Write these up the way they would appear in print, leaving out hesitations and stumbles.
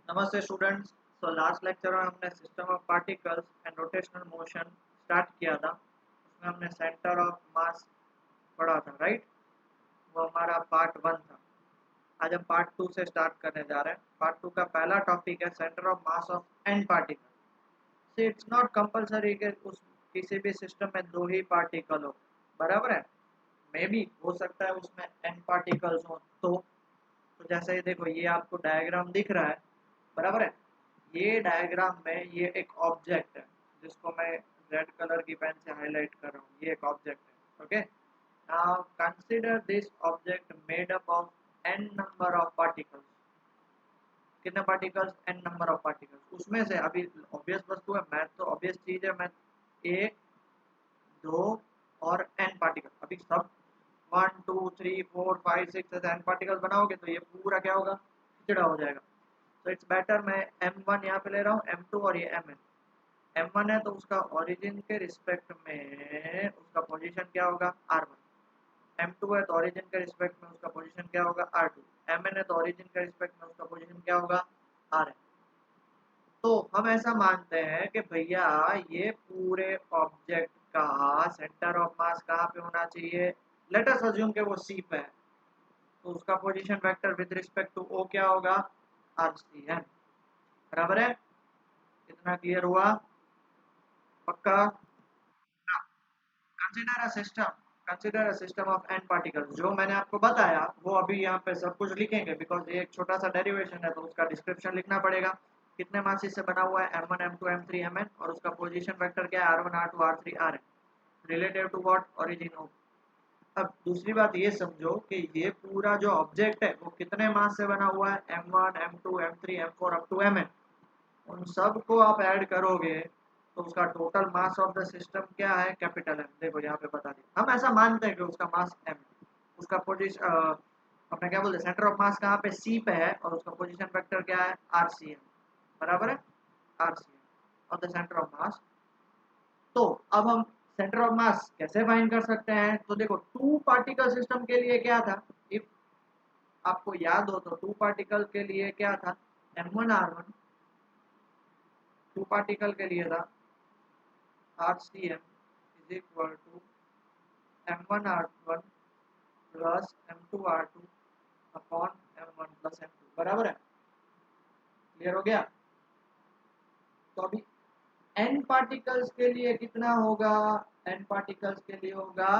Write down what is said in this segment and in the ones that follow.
नमस्ते students. So last lecture में हमने system of particles and rotational motion start किया था। उसमें हमने सेंटर ऑफ मास पढ़ा था, राइट। वो हमारा पार्ट 1 था। आज हम पार्ट 2 से स्टार्ट करने जा रहे हैं। पार्ट 2 का पहला टॉपिक है centre of mass of an particle. See it's not compulsory कि उस किसी भी सिस्टम में दो ही पार्टिकल हो, बराबर है। मे भी हो सकता है उसमें एन पार्टिकल्स हो। तो जैसे ही देखो, ये आपको डायग्राम दिख रहा है, बराबर है। ये डायग्राम में ये एक ऑब्जेक्ट है जिसको मैं रेड कलर की पेन से हाईलाइट कर रहा हूँ। ये एक ऑब्जेक्ट है, okay. Now consider this object made up of n number of particles. कितने particles? n number of particles. उसमें से अभी ऑब्वियस वस्तु है, मैथ तो ऑब्वियस चीज है। मैथ एक, दो और n पार्टिकल। अभी सब 1 2 3 4 5 6 n पार्टिकल बनाओगे तो ये पूरा क्या होगा? खिचड़ा हो जाएगा। तो इट्स बेटर मैं m1 यहाँ पे ले रहा हूँ, m2 और ये mn। m1 है तो उसका ओरिजिन के रिस्पेक्ट में उसका पोजीशन क्या होगा? r1। m2 है तो ओरिजिन के रिस्पेक्ट में उसका पोजीशन क्या होगा? r2। mn है तो ओरिजिन के रिस्पेक्ट में उसका पोजीशन क्या होगा? rn। तो हम ऐसा मानते हैं कि भैया ये पूरे ऑब्जेक्ट का सेंटर ऑफ मास कहाँ पे होना चाहिए? लेट अस अज्यूम कि वो सी पे है, तो उसका position vector with respect to O क्या होगा? rcn। बराबर है। इतना क्लियर हुआ? पक्का? Consider a system, consider a system of n particles. जो मैंने आपको बताया वो अभी यहाँ पे सब कुछ लिखेंगे, बिकॉज ये एक छोटा सा डेरिवेशन है तो उसका डिस्क्रिप्शन लिखना पड़ेगा। कितने मासेस से बना हुआ है? m1 m2 m3 mn। और उसका पोजीशन वेक्टर क्या है? r1 r2 r3 rn। Relative to what? Origin of. अब दूसरी बात ये समझो कि ये पूरा जो ऑब्जेक्ट है वो कितने मास से बना हुआ है? m1 m2 m3 m4 up to mn। उन सब को आप ऐड करोगे तो उसका total mass of the system क्या है? Capital M. देखो यहाँ पे बता दिया। हम ऐसा मानते हैं कि उसका मास एम है। उसका पोजीशन अपने क्या बोलते हैं, सेंटर ऑफ मास कहाँ पे? सी पे है और उसका पोजीशन वेक्टर क्या है? R C M. बराबर है। R C M of the centre of mass. तो अब हम सेंटर ऑफ मास कैसे फाइंड कर सकते हैं? तो देखो, टू पार्टिकल सिस्टम के लिए क्या था? इफ आपको याद हो तो टू पार्टिकल के लिए क्या था? m1r1 टू पार्टिकल के लिए था RCM is equal to M1R1 plus M2R2 upon M1 plus M2। बराबर है। क्लियर हो गया? तो अभी n पार्टिकल्स के लिए कितना होगा? n पार्टिकल्स के लिए होगा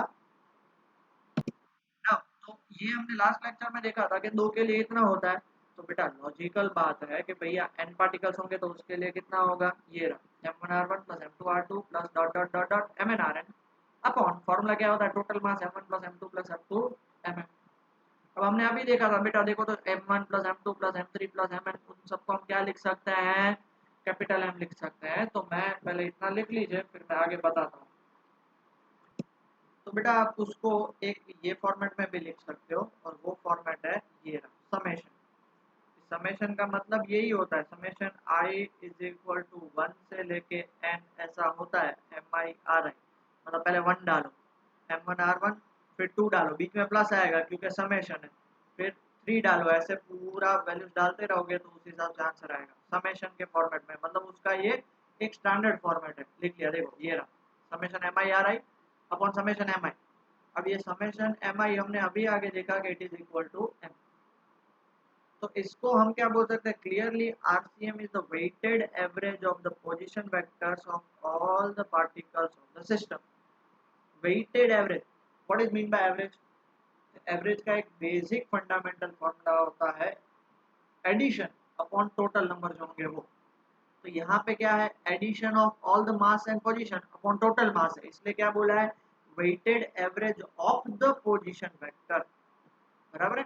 ना। तो ये हमने लास्ट लेक्चर में देखा था कि दो के लिए इतना होता है। तो बेटा लॉजिकल बात है कि भैया n पार्टिकल्स होंगे तो उसके लिए कितना होगा? ये रहा M1R1 plus M2R2 plus dot dot dot dot MnRn upon formula क्या होता है? Total mass m1 plus m2 plus m2 mn। अब हमने अभी देखा था बेटा, देखो तो m1 plus m2 plus m3 plus mn, उन सबको हम क्या लिख सकते हैं? कैपिटल M लिख सकते हैं। तो मैं पहले इतना लिख लीजिए, फिर मैं आगे बताता हूँ। तो बेटा आप उसको एक ये फॉर्मेट में भी लिख सकते हो, और वो फॉर्मेट है ये रहा, समेशन। समेशन का मतलब यही होता है, summation i is equal to 1 से लेके n ऐसा होता है। mi मतलब पहले 1 डालो, m1r1, फिर 2 डालो, बीच में प्लस आएगा क्योंकि समेशन है, फिर 3 डालो। ऐसे पूरा वैल्यूज डालते रहोगे तो उस हिसाब से आंसर आएगा समेशन के फॉर्मेट में। मतलब उसका ये एक स्टैंडर्ड फॉर्मेट है। लिख लिया, देखो ये रहा summation mi upon summation mi। अब ये समेशन mi हमने अभी आगे देखा कि it is equal to m। तो इसको हम क्या बोल सकते हैं? Clearly RCM is the weighted average of the position vectors of all the particles of the system. Weighted average, what is mean by average? Average का एक बेसिक फंडामेंटल फॉर्मूला होता है एडिशन अपॉन टोटल नंबर जो होंगे वो। तो यहाँ पे क्या है? Addition of all the mass and position upon total mass है, इसलिए क्या बोला है? Weighted average of the position vector. बराबर है।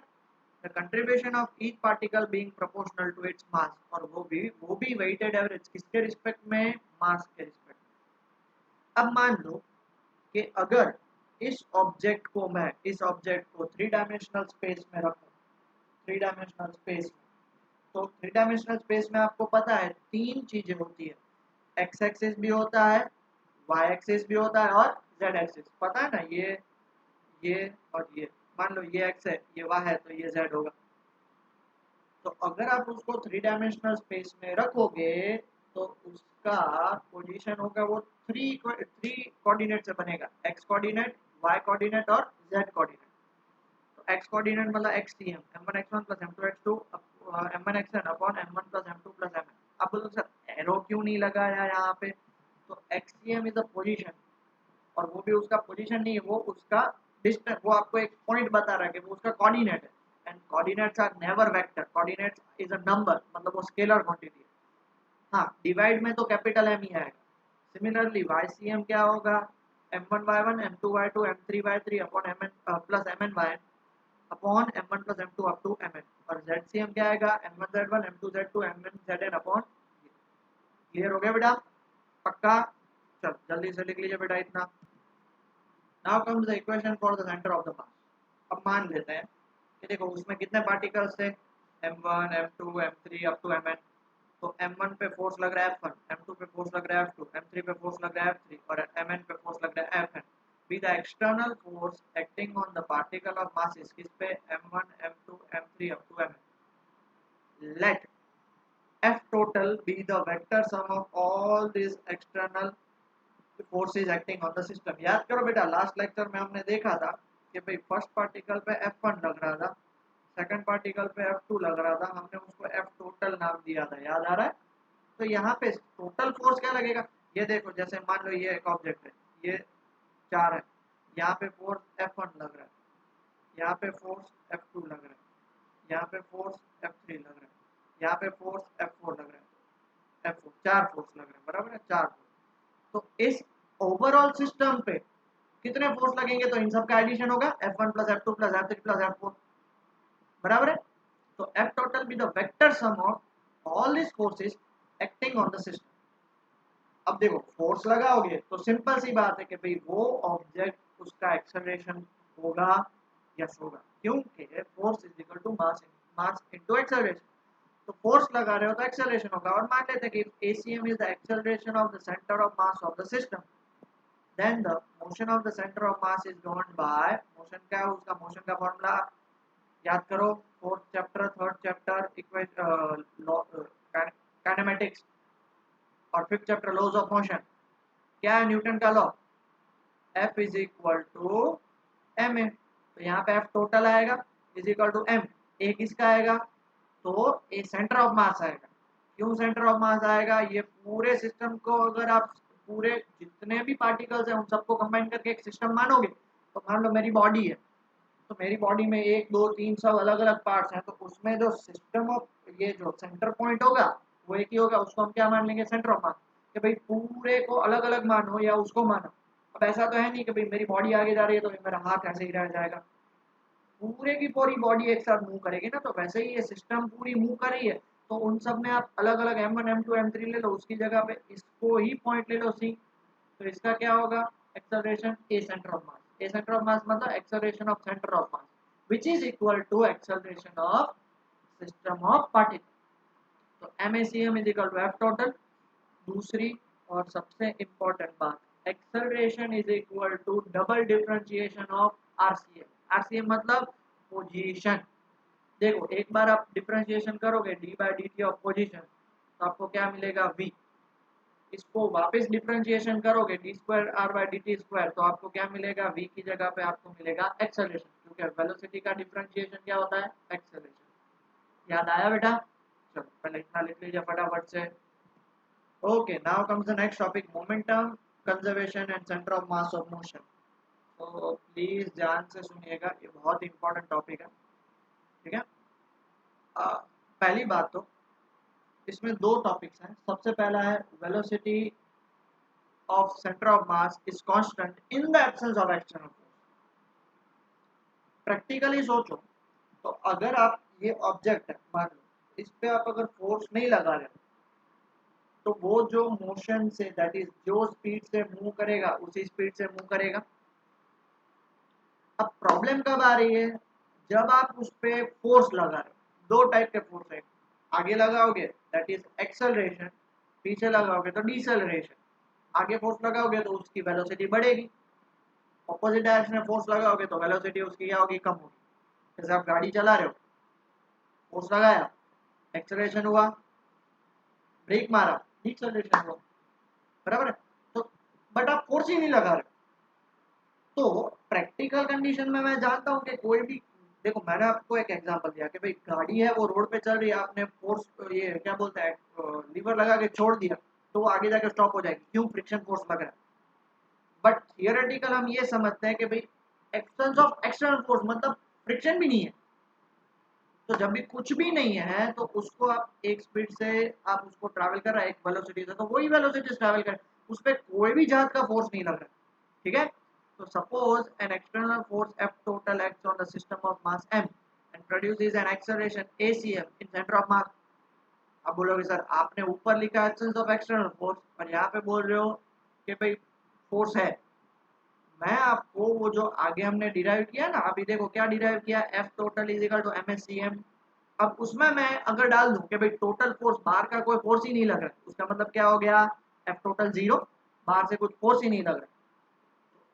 The contribution of each particle being proportional to its mass. और वो भी वेटेड एवरेज किसके रिस्पेक्ट में? मास के रिस्पेक्ट में। अब मान लो कि अगर इस ऑब्जेक्ट को थ्री डायमेंशनल स्पेस में रखूं, थ्री डायमेंशनल स्पेस में, तो थ्री डायमेंशनल स्पेस में आपको पता है तीन चीजें होती है। एक्स एक्सिस भी होता है, वाई एक्सिस भी होता है, और जेड एक्सिस। पता है ना? ये और ये। मान लो ये एक्स है, ये वाई है, तो ये जेड होगा। तो अगर आप उसको 3 डायमेंशनल स्पेस में रखोगे तो उसका पोजीशन होगा वो थ्री कोऑर्डिनेट से बनेगा, एक्स कोऑर्डिनेट, वाई कोऑर्डिनेट और जेड कोऑर्डिनेट। तो एक्स कोऑर्डिनेट मतलब X T M, m1 x1 plus m2 x2 m1 xn upon m1 plus m2 plus mn। आप बोलो सर एरो क्यों नहीं लगाया यहाँ पे? तो xtm इज अ पोजीशन, और वो भी उसका पोजीशन नहीं है, वो उसका डिस्टेंस, वो आपको एक पॉइंट बता रहा है कि वो उसका कोऑर्डिनेट है। And coordinates are never vector, coordinates is a number, मतलब वो स्केलर क्वांटिटी है। हाँ, डिवाइड में तो कैपिटल एम ही आएगा। सिमिलरली वाईसीएम क्या होगा? m1y1 m2y2 m3y3 upon mn plus mny upon m1 plus m2 up to mn। और zcm क्या आएगा? m1z1 m2z2 mn upon. Clear हो गया बेटा? पक्का? चल जल्दी से लिख लीजिए बेटा इतना। Now comes the equation for the centre of the mass. अब मान लेते हैं कि देखो उसमें कितने पार्टिकल्स थे? m1 m2 m3 up to mn। तो m1 पे फोर्स लग रहा है F1, m2 पे फोर्स लग रहा है F2, m3 पे फोर्स लग रहा है F3 और mn पे फोर्स लग रहा है Fn। Be the external force acting on the particle of mass is किस पे? m1 m2 m3 up to mn। Let F total be the vector sum of all these external forces acting on the system। याद करो बेटा, last lecture में हमने देखा था कि भाई फर्स्ट पार्टिकल पे F1 लग रहा था, सेकंड पार्टिकल पे F2 लग रहा था, हमने उसको F टोटल नाम दिया था, याद आ रहा है? तो यहाँ पे टोटल फोर्स क्या लगेगा? ये देखो, जैसे मान लो ये एक ऑब्जेक्ट है, ये 4 है, यहाँ पे फोर्स F1 लग रहा है, यहाँ पे फोर्स F2 लग रहा है, यहाँ पे फोर्स F3 लग रहा है, यहाँ पे फोर्स F4 लग रहा है, F4 4 फोर्स लग रहे हैं, बराबर है? 4 फोर्स। तो इस ओवरऑल सिस्टम पे कितने फोर्स लगेंगे? तो इन सब का एडिशन होगा F1 plus F2 plus F3 plus F4, बराबर है? तो F total be the vector sum of all this forces acting on the system. अब देखो फोर्स लगाओगे तो सिंपल सी बात है कि भाई वो ऑब्जेक्ट उसका एक्सेलरेशन होगा, यस होगा, क्योंकि force is equal to mass into acceleration. तो फोर्स लगा रहे हो तो एक्सेलरेशन होगा। और मान लेते हैं कि A C M is the acceleration of the centre of mass of the system, then the motion of the centre of mass is governed by, motion क्या है उसका? मोशन का फॉर्मूला याद करो, fourth chapter, third chapter kinematics और fifth chapter laws of motion. क्या है Newton का law? F is equal to M A. तो यहाँ पे F टोटल आएगा is equal to M. A किसका आएगा? तो ए सेंटर ऑफ मास आएगा। क्यों सेंटर ऑफ मास आएगा? ये पूरे सिस्टम को अगर आप पूरे जितने भी पार्टिकल्स हैं उन सबको कंबाइन करके एक सिस्टम मानोगे, तो मान लो मेरी बॉडी है, तो मेरी बॉडी में 1 2 3 सब अलग अलग पार्ट्स हैं, तो उसमें जो सिस्टम ऑफ ये जो सेंटर पॉइंट होगा वो एक ही होगा, उसको हम क्या मान लेंगे? सेंटर ऑफ मास। कि भाई पूरे को अलग अलग मानो या उसको मानो। अब ऐसा तो है नहीं कि भाई मेरी बॉडी आगे जा रही है तो मेरा हाथ ऐसे ही रह जाएगा, पूरे की पूरी बॉडी एक साथ मूव करेगी ना। तो वैसे ही ये सिस्टम पूरी मूव कर रही है, तो उन सब में आप अलग अलग m1 m2 m3 ले लो, उसकी जगह पे इसको ही पॉइंट ले लो सी। तो इसका क्या होगा? Acceleration A centre of mass. A centre of mass मतलब acceleration of centre of mass which is equal to acceleration of system of particle. तो MACM is equal to F total. दूसरी और सबसे इंपॉर्टेंट बात, acceleration is equal to double differentiation of RCM। RCM मतलब position. देखो एक बार आप डिफरेंशिएशन करोगे d by D T of position, तो आपको क्या मिलेगा? v। इसको वापस डिफरेंशिएशन करोगे d square r by D t square, तो आपको क्या मिलेगा? v की जगह पे आपको मिलेगा एक्सेलरेशन, क्योंकि वेलोसिटी का डिफरेंशिएशन क्या होता है? एक्सेलरेशन। याद आया बेटा? चलो पहले इतना लिख लीजिए फटाफट से। Okay, now comes the next topic, momentum conservation and center of mass of motion। तो प्लीज ध्यान से सुनिएगा, ये बहुत इंपॉर्टेंट टॉपिक है, ठीक है? पहली बात तो इसमें दो टॉपिक्स हैं। सबसे पहला है velocity of centre of mass is constant in the absence of external force. Practically सोचो तो अगर आप ये ऑब्जेक्ट है, मान लो इस पे आप अगर फोर्स नहीं लगा रहे तो वो जो मोशन से, दैट इज जो स्पीड से मूव करेगा उसी स्पीड से मूव करेगा। अब प्रॉब्लम कब आ रही है? जब आप उस पे फोर्स लगा रहे हो। दो टाइप के फोर्स है, आगे लगाओगे दैट इज एक्सेलरेशन, पीछे लगाओगे तो डिसेलरेशन। आगे फोर्स लगाओगे तो उसकी वेलोसिटी बढ़ेगी, ऑपोजिट डायरेक्शन में फोर्स लगाओगे तो वेलोसिटी उसकी क्या होगी? कम होगी। जैसे आप गाड़ी चला रहे हो, फोर्स लगाया एक्सेलरेशन हुआ, ब्रेक मारा, डिसेलरेशन हुआ, बराबर है। तो बट आप फोर्स ही नहीं लगा रहे। तो प्रैक्टिकल कंडीशन में मैं जानता हूँ कि कोई भी, देखो मैंने आपको एक एग्जांपल दिया कि भाई गाड़ी है वो रोड पे चल रही है, आपने फोर्स ये क्या बोलते हैं लीवर लगा के छोड़ दिया तो वो आगे जाके स्टॉप हो जाएगी, क्यों? फ्रिक्शन फोर्स लग रहा है। बट थियोरेटिकल हम ये समझते हैं कि भाई एक्सेंस ऑफ एक्सटर्नल फोर्स मतलब फ्रिक्शन भी नहीं है। तो जब भी कुछ भी नहीं है तो उसको आप एक स्पीड से आप उसको ट्रैवल कर रहा है एक वेलोसिटी से, तो वही वेलोसिटी से ट्रैवल कर, उस पर कोई भी जहाज का फोर्स नहीं लग रहा, ठीक है। तो suppose an external force F total acts on the system of mass m and produces an acceleration ACM in center of mass। अब बोलोगे सर आपने ऊपर लिखा एक्सेंस ऑफ एक्सटर्नल फोर्स और यहाँ पे बोल रहे हो कि भाई फोर्स है। मैं आपको वो जो आगे हमने डिराइव किया ना, अभी देखो क्या डिराइव किया, F total is equal to MSCM। अब उसमें मैं अगर डाल दूं कि भाई टोटल फोर्स, बाहर का कोई फोर्स ही नहीं लग रहा, उसका मतलब क्या हो गया, F total 0, बाहर से कुछ फोर्स ही नहीं लग रहा।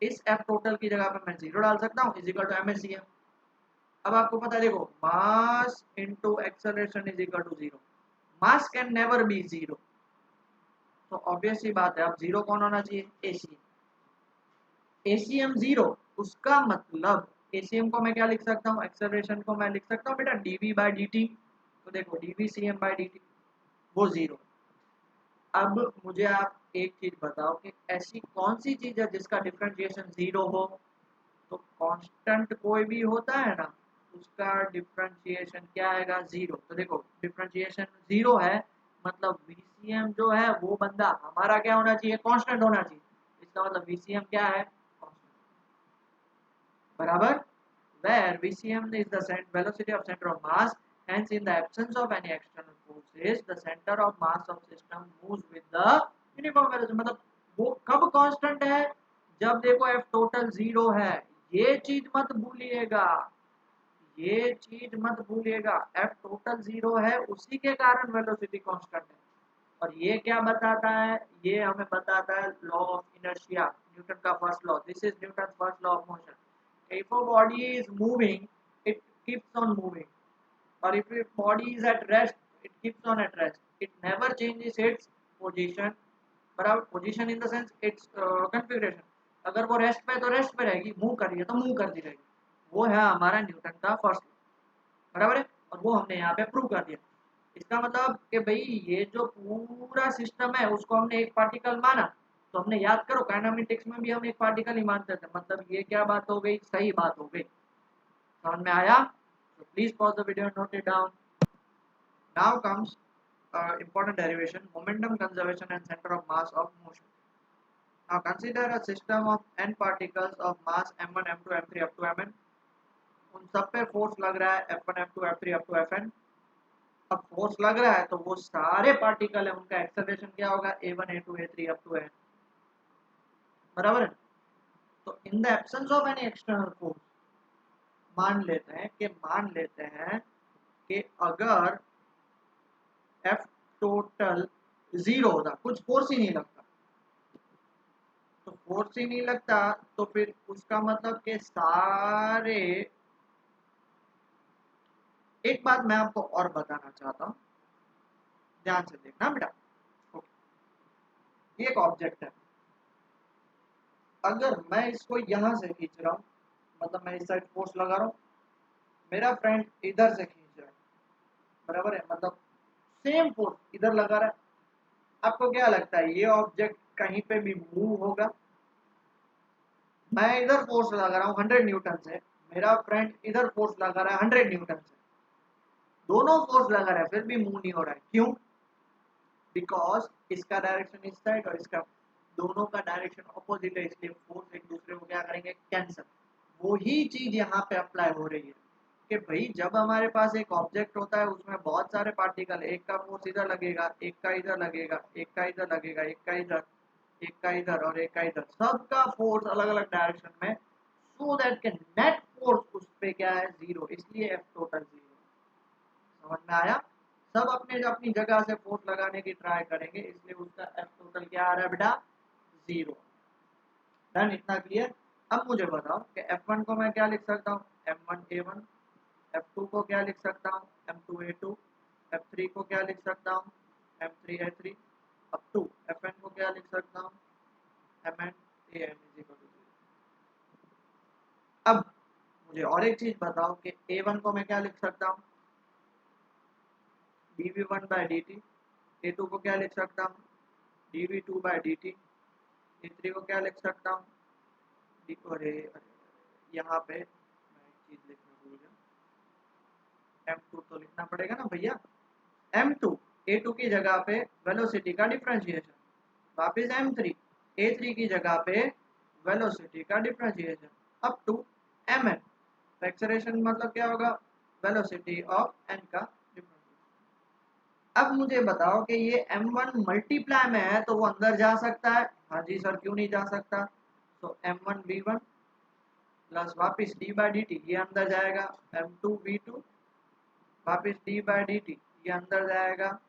इस F total की जगह पे मैं 0 डाल सकता हूँ, इज इक्वल टू MSCM। अब आपको पता है देखो, mass into acceleration is equal to 0, mass can never be 0। तो ऑब्वियस सी बात है, अब 0 कौन होना चाहिए, एसीएम। एसीएम 0, उसका मतलब एसीएम को मैं क्या लिख सकता हूँ, एक्सेलरेशन को मैं लिख सकता हूँ बेटा dv बाई dt। तो देखो dv cm बाई dt वो 0। अब मुझे आप एक चीज बताओ कि ऐसी कौन सी चीज है जिसका डिफरेंशिएशन 0 हो। तो कांस्टेंट कोई भी होता है ना, उसका डिफरेंशिएशन क्या आएगा, 0। तो देखो डिफरेंशिएशन 0 है, मतलब वीसीएम जो है वो बंदा हमारा क्या होना चाहिए, कांस्टेंट होना चाहिए। इसका मतलब वीसीएम क्या है, कांस्टेंट, बराबर। where VCM is the velocity of center of mass, hence in the absence of any external forces the center of mass of system moves with the uniform velocity। मतलब वो कब कांस्टेंट है, जब देखो F total 0 है। ये चीज मत भूलिएगा, ये चीज मत भूलिएगा, F total 0 है उसी के कारण वेलोसिटी कांस्टेंट है। और ये क्या बताता है, ये हमें बताता है लॉ ऑफ इनर्शिया, न्यूटन का first law. This is Newton first law of motion. if a body is moving, it keeps on moving, or if a body is at rest, it keeps on at rest, it never changes its position, बराबर। Position in the sense it's configuration. अगर वो rest पे है तो rest पे रहेगी, move कर रही है तो मूव करती रहेगी। वो है हमारा न्यूटन का फर्स्ट लॉ, बराबर है। और वो हमने यहाँ पे प्रूव कर दिया। इसका मतलब कि भाई ये जो पूरा सिस्टम है उसको हमने एक पार्टिकल माना, तो हमने याद करो काइनेमेटिक्स में भी हम एक पार्टिकल ही मानते थे। मतलब ये क्या बात हो गई, सही बात हो गई, समझ में आया। तो please pause the video, note it down. Now comes important derivation, momentum conservation and center of mass of motion। Now consider a system of n particles of mass m1 m2 m3 up to mn। उन सब पे force लग रहा है f1 f2 f3 up to fn। अब force लग रहा है तो वो सारे पार्टिकल है, उनका एक्सेलरेशन क्या होगा, a1 a2 a3 up to n, बराबर है। तो in the absence of any external force, मान लेते हैं कि अगर F टोटल 0 होता, कुछ फोर्स ही नहीं लगता, तो फोर्स ही नहीं लगता तो फिर उसका मतलब कि सारे, एक बात मैं आपको और बताना चाहता हूँ, ध्यान से देखना बेटा। ये एक ऑब्जेक्ट है, अगर मैं इसको यहां से खींच रहा हूँ, मतलब मैं इस साइड फोर्स लगा रहा हूँ, मेरा फ्रेंड इधर से खींच रहा है, बराबर है, मतलब सेम फोर्स इधर लगा रहा है। आपको क्या लगता है ये ऑब्जेक्ट कहीं पे भी मूव होगा? मैं इधर फोर्स लगा रहा हूँ 100 न्यूटन से, मेरा फ्रेंड इधर फोर्स लगा रहा है 100 न्यूटन से, दोनों फोर्स लगा रहा है फिर भी मूव नहीं हो रहा है, क्यों? बिकॉज इसका डायरेक्शन इस साइड और इसका, दोनों का डायरेक्शन अपोजिट है, इसलिए फोर्स एक दूसरे को क्या करेंगे, कैंसल। वही चीज यहाँ पे अप्लाई हो रही है कि भाई जब हमारे पास एक ऑब्जेक्ट होता है उसमें बहुत सारे पार्टिकल, एक का फोर्स इधर लगेगा, एक का इधर लगेगा, एक का इधर लगेगा, एक का इधर, एक का इधर और एक का इधर, सबका फोर्स अलग अलग डायरेक्शन में, सो दैट के नेट फोर्स उस पे क्या है, 0, इसलिए F टोटल 0। समझ में आया? सब अपने अपनी जगह से फोर्स लगाने की ट्राई करेंगे, इसलिए उसका F टोटल क्या आ रहा है बेटा, 0। डन, इतना क्लियर। अब मुझे बताओ कि F1 को मैं क्या लिख सकता हूँ, M1 A1, F2 को क्या लिख सकता हूँ, M2 A2, F3 को क्या लिख सकता हूँ, M3A3 अप टू Fn को क्या लिख सकता हूँ, Mn An is equal to 0। अब मुझे और एक चीज बताओ कि A1 को मैं क्या लिख सकता हूँ, dV1 बाई dt, A2 को क्या लिख सकता हूँ, dV2 बाई dt, A3 को क्या लिख सकता हूँ, अरे यहाँ पे मैं एक चीज लिखना भूल गया, M2 तो लिखना पड़ेगा ना भैया, M2 A2 की जगह पे वेलोसिटी का डिफरेंशिएशन, वापिस M3 A3 की जगह पे वेलोसिटी का differentiation up to Mn, acceleration मतलब क्या होगा, वेलोसिटी ऑफ n का डिफरेंशिएशन। अब मुझे बताओ कि ये M1 मल्टीप्लाई में है तो वो अंदर जा सकता है, हाँ जी सर क्यों नहीं जा सकता, तो M1 V1 प्लस वापिस d बाई dt ये अंदर जाएगा, M2 V2 वापिस d बाई dt ये अंदर जाएगा,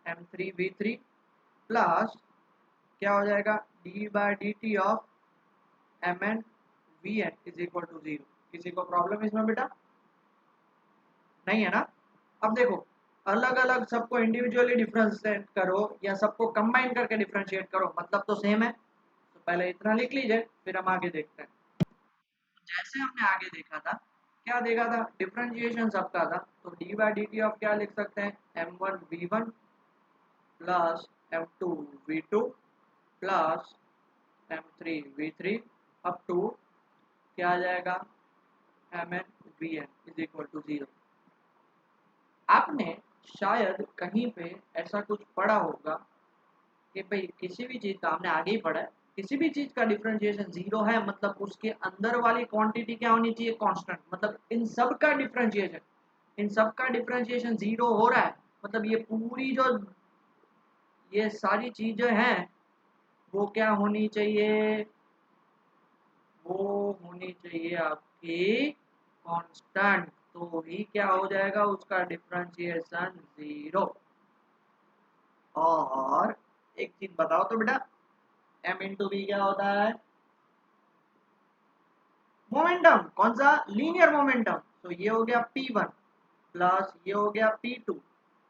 M3 V3 प्लस क्या हो जाएगा, d by dt of Mn Vn is equal to 0। किसी को प्रॉब्लम इसमें बेटा, नहीं है ना। अब देखो अलग अलग सबको इंडिविजुअली डिफरेंशिएट करो या सबको कंबाइन करके डिफरेंशिएट करो, मतलब तो सेम है, तो पहले इतना लिख लीजिए फिर हम आगे देखते हैं। जैसे हमने आगे देखा था, क्या देखा था, डिफरेंशिएशन सबका था, तो D by D T of क्या लिख सकते हैं, M1 V1 plus M2 V2 plus M3 V3 up to क्या आ जाएगा, Mn Vn is equal to 0। आपने शायद कहीं पे ऐसा कुछ पढ़ा होगा कि भाई किसी भी चीज का, हमने आगे ही पढ़ा है, किसी भी चीज का डिफरेंशिएशन 0 है मतलब उसके अंदर वाली क्वांटिटी क्या होनी चाहिए, कांस्टेंट, मतलब इन सब का डिफरेंशिएशन 0 हो रहा है, मतलब ये पूरी जो ये सारी चीजें हैं वो क्या होनी चाहिए, वो होनी चाहिए आपकी कांस्टेंट, तो ही क्या हो जाएगा उसका डिफरेंशिएशन 0। और एक चीज बताओ तो बेटा, m इंटू बी क्या होता है, मोमेंटम, कौन सा, लीनियर मोमेंटम, तो ये हो गया P1 प्लस ये हो गया P2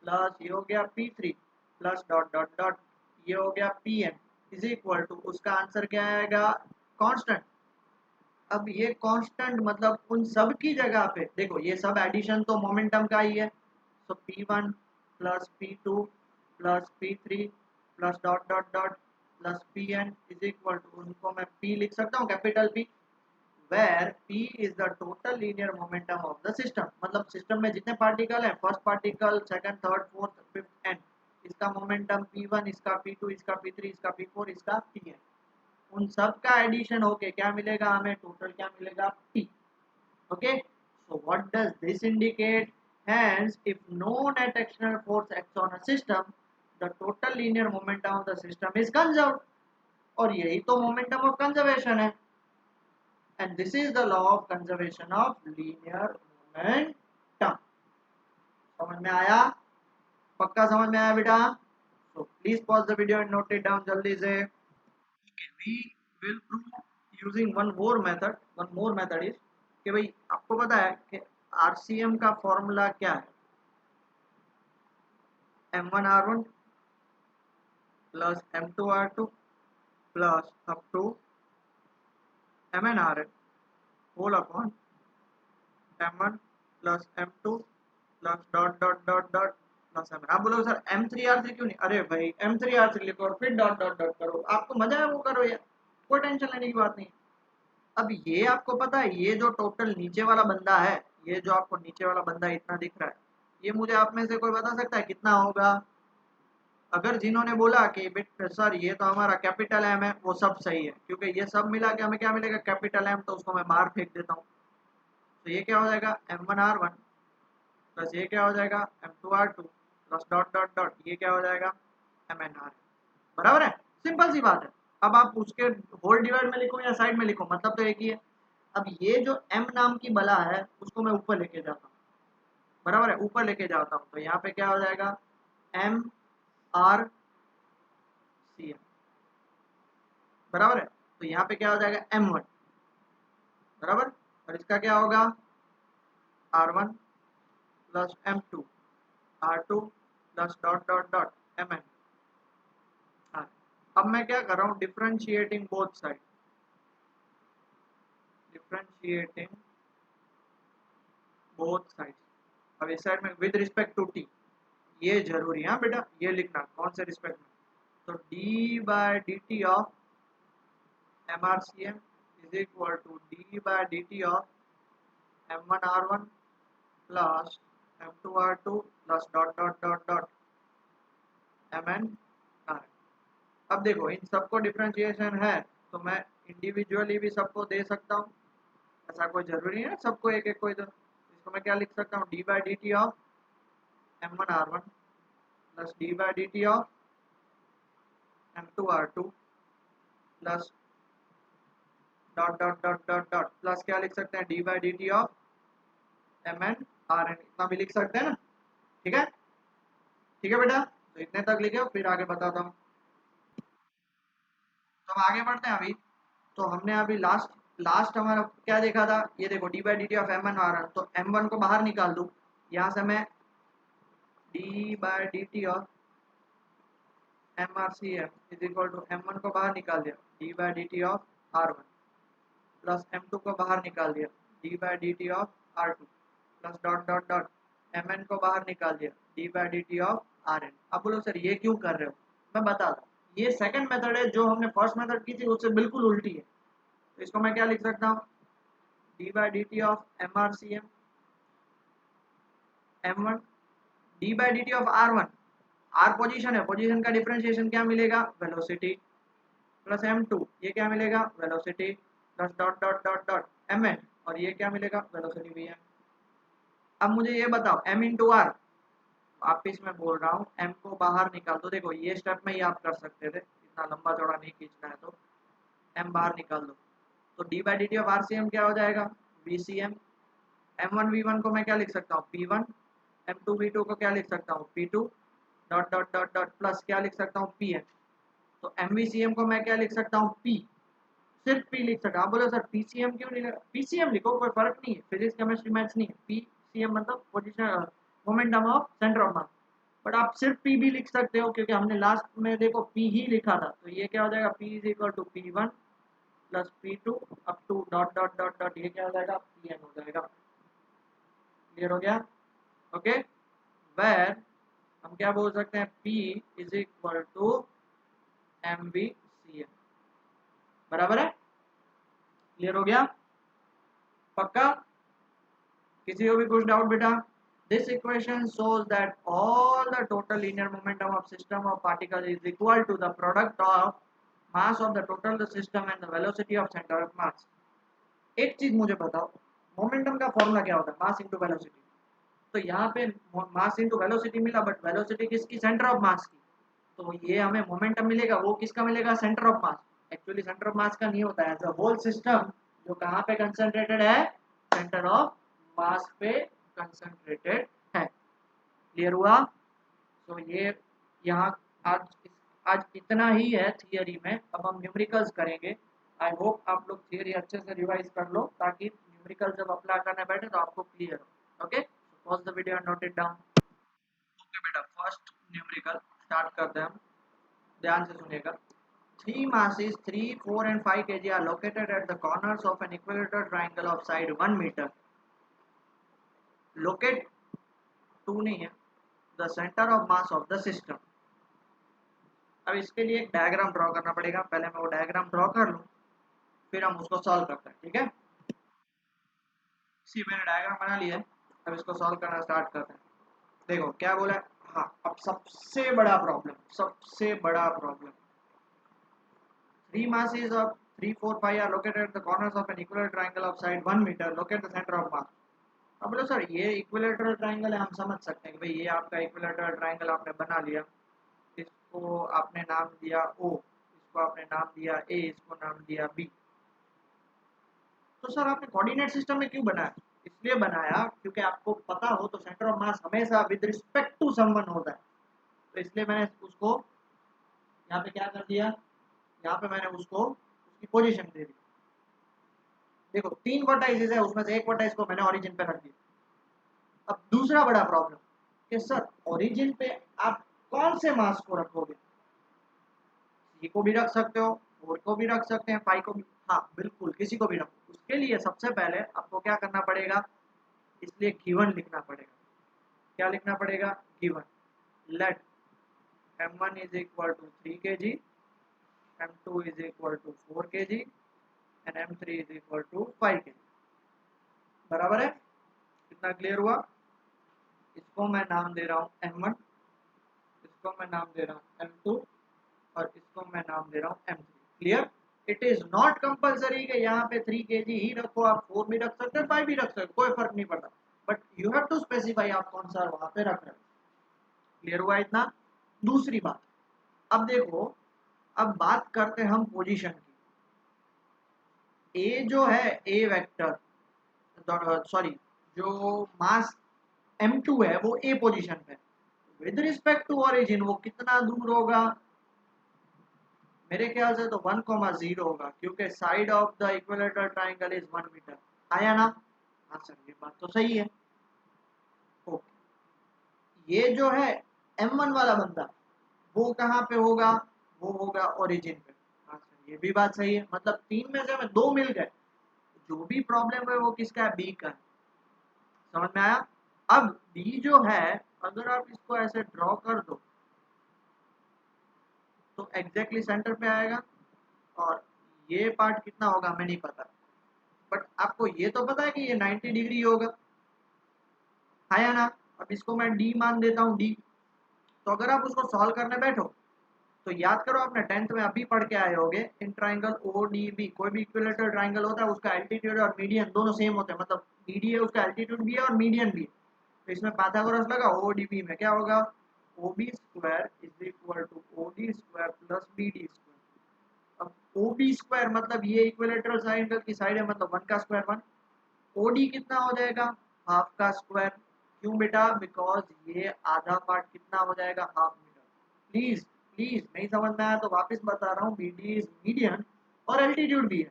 प्लस ये हो गया P3 plus dot dot dot ये हो गया Pn इज इक्वल टू, उसका आंसर क्या आएगा, कांस्टेंट। अब ये कांस्टेंट मतलब उन सब की जगह पे देखो ये सब एडिशन तो मोमेंटम का ही है, तो P1 plus P2 plus P3 plus dot dot dot plus Pn is equal to, उनको मैं P लिख सकता हूँ capital P, where P is the total linear momentum of the system, मतलब सिस्टम में जितने पार्टिकल हैं, first particle, second, third, fourth, fifth and, इसका मोमेंटम P1, इसका P2, इसका P3, इसका P4, इसका Pn, उन सब का एडिशन होके क्या मिलेगा हमें, टोटल क्या मिलेगा, P। Okay, so what does this indicate, hence if no net external force acts on a system, the total linear momentum of the system is conserved, और यही तो मोमेंटम ऑफ कंजर्वेशन है, and this is the law of conservation of linear momentum। समझ में आया, पक्का समझ में आया बेटा, so please pause the video and note it down जल्दी से। okay, we will prove using one more method is कि भाई आपको पता है कि RCM का फॉर्मूला क्या है, M1R1 plus M2R2 plus up to MnRn whole upon M1 plus M2 plus dot dot dot dot plus M। आप बोलोगे सर M3R3 क्यों नहीं, अरे भाई M3R3 लिखो और फिर डॉट डॉट डॉट करो, आपको मजा है वो करो यार, कोई टेंशन लेने की बात नहीं। अब ये आपको पता है ये जो टोटल नीचे वाला बंदा है, ये जो आपको नीचे वाला बंदा इतना दिख रहा है, ये मुझे आप में से कोई बता सकता है कितना होगा, अगर जिन्होंने बोला कि बेट सर ये तो हमारा कैपिटल एम है, वो सब सही है, क्योंकि ये सब मिला के हमें क्या मिलेगा, कैपिटल एम, तो उसको मैं बाहर फेंक देता हूँ, तो ये क्या हो जाएगा M1R1 प्लस ये क्या हो जाएगा M2R2 plus dot dot dot ये क्या हो जाएगा MnR, बराबर है, सिंपल सी बात है। अब आप उसके होल डिवाइड में लिखो या साइड में लिखो, मतलब तो एक ही है। अब ये जो M नाम की बला है उसको मैं ऊपर लेके जाता हूँ, बराबर है, ऊपर लेके जाता हूँ, तो यहाँ पे क्या हो जाएगा MRCM, बराबर है, तो यहाँ पे क्या हो जाएगा M1, बराबर, और इसका क्या होगा R1 plus M2 R2 plus dot dot dot Mn। हाँ, अब मैं क्या कर रहा हूँ, differentiating both side, differentiating both side. अब इस साइड में विद रिस्पेक्ट टू टी, ये जरूरी है बेटा, ये लिखना कौन से रिस्पेक्ट में। तो d by d T of MRCM is equal to d by d T of M1R1 plus M2R2 plus dot dot dot dot MnR। अब देखो इन सबको डिफरेंशिएशन है तो मैं इंडिविजुअली भी सबको दे सकता हूँ, ऐसा कोई जरूरी है सबको एक एक कोई दो। इसको मैं क्या लिख सकता हूँ, D by D T of M1R1 plus D by D T of M2R2 plus dot dot dot dot dot plus क्या लिख सकते हैं, D by D T of MnRn। इतना भी लिख सकते हैं ना, ठीक है, ठीक है बेटा। तो इतने तक लिखे, फिर आगे बताता हूँ। तो हम आगे बढ़ते हैं अभी। तो हमने अभी लास्ट लास्ट हमारा क्या देखा था, ये देखो D by D T of M1R1, तो M1 को बाहर निकाल दूँ, यहाँ से मैं d by D T of MRCM is equal to M1 को बाहर निकाल दिया, d by D T of R1 plus M2 को बाहर निकाल दिया, d by D T of R2 plus dot dot dot Mn को बाहर निकाल दिया, d by D T of Rn। अब बोलो सर ये क्यों कर रहे हो, मैं बता दूँ, ये सेकंड मेथड है जो हमने फर्स्ट मेथड की थी उससे बिल्कुल उल्टी है। तो इसको मैं क्या लिख सकता हूँ, D by D T of MRCM M1 D by D T of R1, R position है, पोजीशन का डिफरेंशिएशन क्या मिलेगा, वेलोसिटी, प्लस M2 ये क्या मिलेगा, velocity, plus dot dot dot dot Mn और ये क्या मिलेगा, वेलोसिटी Vm। अब मुझे ये बताओ M इंटू आर, वापिस मैं बोल रहा हूँ M को बाहर निकाल दो। देखो ये स्टेप में ही आप कर सकते थे, इतना लंबा चौड़ा नहीं खींचना है, तो M बाहर निकाल दो। तो D by D T of RCM क्या हो जाएगा, VCM। M1 V1 को मैं क्या लिख सकता हूँ, P1। M2 V2 को क्या लिख सकता हूँ, P2 dot dot dot dot plus क्या लिख सकता हूँ, Pn। तो MVCM को मैं क्या लिख सकता हूँ, P, सिर्फ P लिख सकता हूँ। आप बोलो सर PCM क्यों लिखा, PCM लिखो कोई फर्क नहीं है, फिजिक्स केमिस्ट्री मैथ्स नहीं है, PCM मतलब position momentum of centre of mass. But आप सिर्फ P भी लिख सकते हो क्योंकि हमने लास्ट में देखो P ही लिखा था। तो ये क्या हो जाएगा, P is equal to P1 plus P2 up to dot dot dot dot, ये क्या हो जाएगा, Pn हो जाएगा। क्लियर हो गया, ओके। वेर हम क्या बोल सकते हैं, P is equal to MVCM, बराबर है। क्लियर हो गया, पक्का, किसी को भी कुछ डाउट बेटा। This equation shows that all the total linear momentum of system of particle is equal to the product of mass of the total system and the velocity of center of mass। एक चीज मुझे बताओ, momentum का formula क्या होता है, mass into velocity. तो यहाँ पे मास इनटू वेलोसिटी मिला, बट वेलोसिटी किसकी, सेंटर ऑफ मास की। तो ये हमें मोमेंटम मिलेगा, वो किसका मिलेगा, centre of mass. Actually centre of मास का नहीं होता है, होल सिस्टम जो कहाँ पे कंसंट्रेटेड है, सेंटर ऑफ मास पे कंसंट्रेटेड है। क्लियर हुआ। तो ये यहाँ आज आज इतना ही है थियरी में। अब हम न्यूमेरिकल्स करेंगे। आई होप आप लोग थियरी अच्छे से रिवाइज कर लो ताकि न्यूमेरिकल जब अप्लाई करने बैठे तो आपको क्लियर हो। Okay, pause the video and note it down. Okay बेटा, फर्स्ट न्यूमेरिकल स्टार्ट करते हैं हम, ध्यान से सुनिएगा। Three masses 3, 4 and 5 kg are located at the corners of an equilateral triangle of side 1 meter. Locate 2 नहीं है, the center of mass of the system। अब इसके लिए एक डायग्राम ड्रॉ करना पड़ेगा, पहले मैं वो डायग्राम ड्रॉ कर लूँ फिर हम उसको सॉल्व करते हैं, ठीक है। इसी मैंने डायग्राम बना लिया है, अब इसको सॉल्व करना स्टार्ट करते हैं। देखो क्या बोला है, हाँ अब सबसे बड़ा प्रॉब्लम, सबसे बड़ा problem. Three masses of 3, 4, 5 are located at the corners of an equilateral triangle of side 1 meter. Locate the center of mass। अब बोलो सर ये इक्विलेटरल ट्राइंगल है, हम समझ सकते हैं कि भाई ये आपका इक्विलेटरल ट्राइंगल आपने बना लिया, इसको आपने नाम दिया O, इसको आपने नाम दिया A, इसको नाम दिया B। तो सर आपने कोऑर्डिनेट सिस्टम में क्यों बनाया, इसलिए बनाया क्योंकि आपको पता हो तो सेंटर ऑफ मास हमेशा विद रिस्पेक्ट टू समवन होता है। तो इसलिए मैंने उसको यहाँ पे क्या कर दिया, यहाँ पे मैंने उसको उसकी पोजीशन दे दी। देखो 3 वर्टाइसेस है, उसमें से एक वर्टाइस को मैंने ओरिजिन पे रख दिया। अब दूसरा बड़ा प्रॉब्लम कि सर ओरिजिन पे आप कौन से मास को रखोगे? सी को भी रख सकते हो, 4 को भी रख सकते हैं, 5 को भी, हाँ बिल्कुल किसी को भी रखो। उसके लिए सबसे पहले आपको क्या करना पड़ेगा, इसलिए गिवन लिखना पड़ेगा। क्या लिखना पड़ेगा? Given. Let m1 is equal to 3 kg, m2 is equal to 4 kg and m3 is equal to 5 kg। बराबर है? कितना क्लियर हुआ? इसको मैं नाम दे रहा हूँ m1, इसको मैं नाम दे रहा हूँ m2 और इसको मैं नाम दे रहा हूँ m3। Clear? It is not compulsory कि यहाँ पे 3 kg ही रखो, आप 4 भी रख सकते हो, 5 भी रख सकते हो, कोई फर्क नहीं पड़ता, but you have to specify आप कौन सा वहां पे रख रहे हो। क्लियर हुआ इतना? दूसरी बात, अब देखो, अब बात करते हैं हम पोजीशन की। ए जो है, ए वेक्टर, सॉरी, जो मास m2 है वो ए पोजीशन पे, विद रिस्पेक्ट टू ओरिजिन वो कितना दूर होगा? मेरे ख्याल से तो 1,0 होगा, क्योंकि side of the equilateral triangle is 1 metre. आया ना? हाँ सर, ये बात तो सही है। ओके, ये जो है m1 वाला बंदा, वो कहाँ पे होगा? वो होगा ओरिजिन पे। हाँ सर, ये भी बात सही है। मतलब 3 में से हमें 2 मिल गए, जो भी प्रॉब्लम है वो किसका है? बी का है। समझ में आया? अब बी जो है, अगर आप इसको ऐसे ड्रॉ कर दो तो एग्जैक्टली सेंटर पे आएगा, और ये पार्ट कितना होगा हमें नहीं पता, बट आपको ये तो पता है कि ये 90 डिग्री होगा। आया ना? अब इसको मैं डी मान देता हूँ, डी। तो अगर आप उसको सॉल्व करने बैठो तो याद करो, आपने 10th में अभी पढ़ के आए होगे, in triangle O D B, कोई भी इक्विलेटरल ट्राइंगल होता है उसका एल्टीट्यूड और मीडियन दोनों सेम होते हैं, मतलब डी है उसका एल्टीट्यूड भी है और मीडियन भी है। तो इसमें पाइथागोरस लगा, ओ डी बी में क्या होगा? O B square is equal to O D square plus B D square. अब ओ बी स्क्वायर मतलब ये इक्विलेटरल ट्राइंगल की साइड है, मतलब 1 का स्क्वायर 1। ओ डी कितना हो जाएगा? हाफ का स्क्वायर। क्यों बेटा? बिकॉज ये आधा पार्ट कितना हो जाएगा? Half metre. प्लीज प्लीज, नहीं समझ में आया तो वापस बता रहा हूँ, बी डी इज मीडियन और एल्टीट्यूड भी है,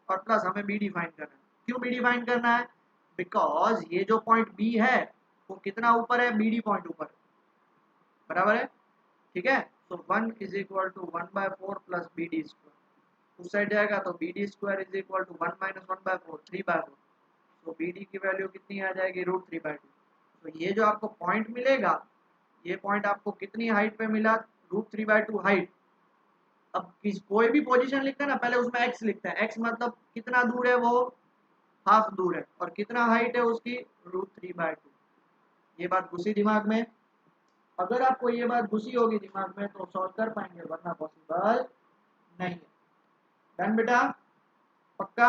और प्लस हमें बी डी फाइंड करना है। क्यों बी डी फाइंड करना है? बिकॉज ये जो पॉइंट बी है वो कितना ऊपर है? बी डी पॉइंट ऊपर। बराबर है? ठीक है। तो 1 is equal to 1/4 plus B D square, उस साइड जाएगा तो B D square is equal to 1 minus 1/4, 3/4। तो बी डी की वैल्यू कितनी आ जाएगी? √3/2। तो ये जो आपको पॉइंट मिलेगा, ये पॉइंट आपको कितनी हाइट पे मिला? √3/2 हाइट। अब किस कोई भी पोजीशन लिखते हैं ना, पहले उसमें एक्स लिखते हैं। एक्स मतलब कितना दूर है? वो हाफ दूर है। और कितना हाइट है उसकी? √3/2। ये बात घुसी दिमाग में? अगर आपको ये बात घुसी होगी दिमाग में तो सॉल्व कर पाएंगे, वरना पॉसिबल नहीं है। डन बेटा? पक्का?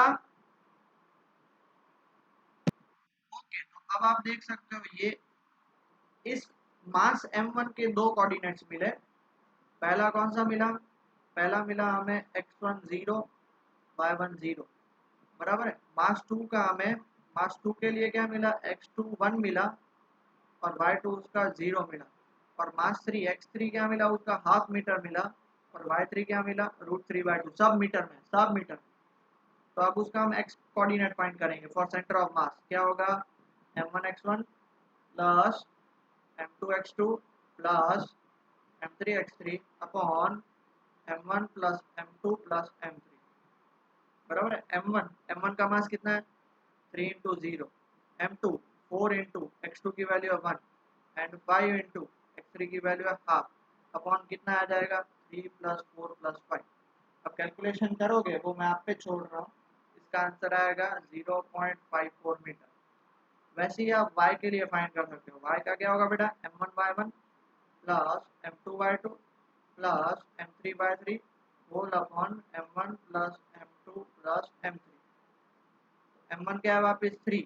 ओके, तो अब आप देख सकते हो, ये इस मास m1 के दो कोऑर्डिनेट्स मिले। पहला कौन सा मिला? पहला मिला हमें x1 0, y1 0। बराबर है? मास 2 का हमें, मास 2 के लिए क्या मिला? x2 1 मिला और y2 उसका 0 मिला। और मास 3 x3 क्या मिला? उसका हाफ मीटर मिला। और y3 क्या मिला? √3/2, सब मीटर में, सब मीटर में। तो अब उसका हम x कोऑर्डिनेट फाइंड करेंगे फॉर सेंटर ऑफ मास। क्या होगा? m1 x1 plus m2 x2 plus m3 x3 upon m1 plus m2 plus m3। बराबर है? m1 का मास कितना है? 3 इंटू 0। m2 4 इंटू x2 की वैल्यू है 1 एंड 5 इंटू x3 की वैल्यू है हाफ, अपॉन कितना आ जाएगा? 3 प्लस 4 प्लस 5। अब कैलकुलेशन करोगे वो मैं आप पे छोड़ रहा हूँ, इसका आंसर आएगा 0.54 मीटर। वैसे ही आप y के लिए फाइंड कर सकते हो। y का क्या होगा बेटा? m1/1 plus m2/2 plus m3/3 whole upon m1 plus m2 plus m3। m1 क्या है वापस? 3,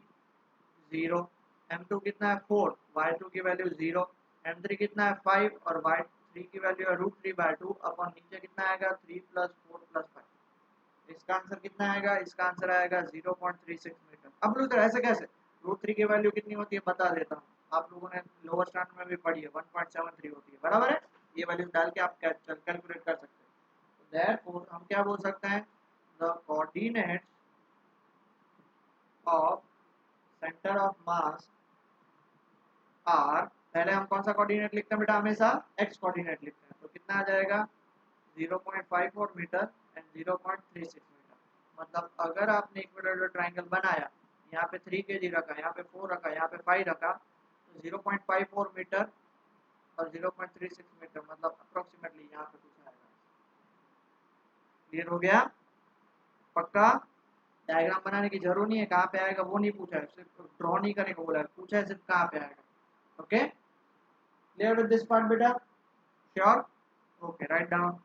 0। m2 कितना है? 4, y2 की वैल्यू 0। m3 कितना है? 5 और y3 की वैल्यू है √3/2 अपॉन नीचे कितना आएगा? 3 प्लस 4 प्लस 5। इसका आंसर कितना आएगा? इसका आंसर आएगा 0.36 मीटर। अब लोग ऐसे कैसे? √3 की वैल्यू कितनी होती है बता देता हूँ, आप लोगों ने लोअर स्टैंडर्ड में भी पढ़ी है, 1.73 होती है। बराबर है? ये वैल्यू डाल के आप कैलकुलेट कर सकते हैं। देयरफॉर हम क्या बोल सकते हैं? The coordinates of center of mass are पहले हम कौन सा कोऑर्डिनेट लिखते हैं बेटा, हमेशा एक्स कोऑर्डिनेट लिखते हैं। तो कितना आ जाएगा 0.54 मीटर एंड 0.36 मीटर। मतलब अगर आपने इक्विलेटरल ट्राइंगल बनाया, यहाँ पे 3 kg रखा, यहाँ पे 4 रखा, यहाँ पे 5 रखा, तो 0.54 मीटर और 0.36 मीटर मतलब अप्रोक्सीमेटली यहाँ पे कुछ आएगा। क्लियर हो गया? पक्का? डायग्राम बनाने की जरूरत नहीं है, कहाँ पे आएगा वो नहीं पूछा है, सिर्फ ड्रॉ नहीं करने को बोला है, पूछा है सिर्फ कहाँ पे आएगा। Okay, clear with this part बेटा? श्योर? Okay, write down.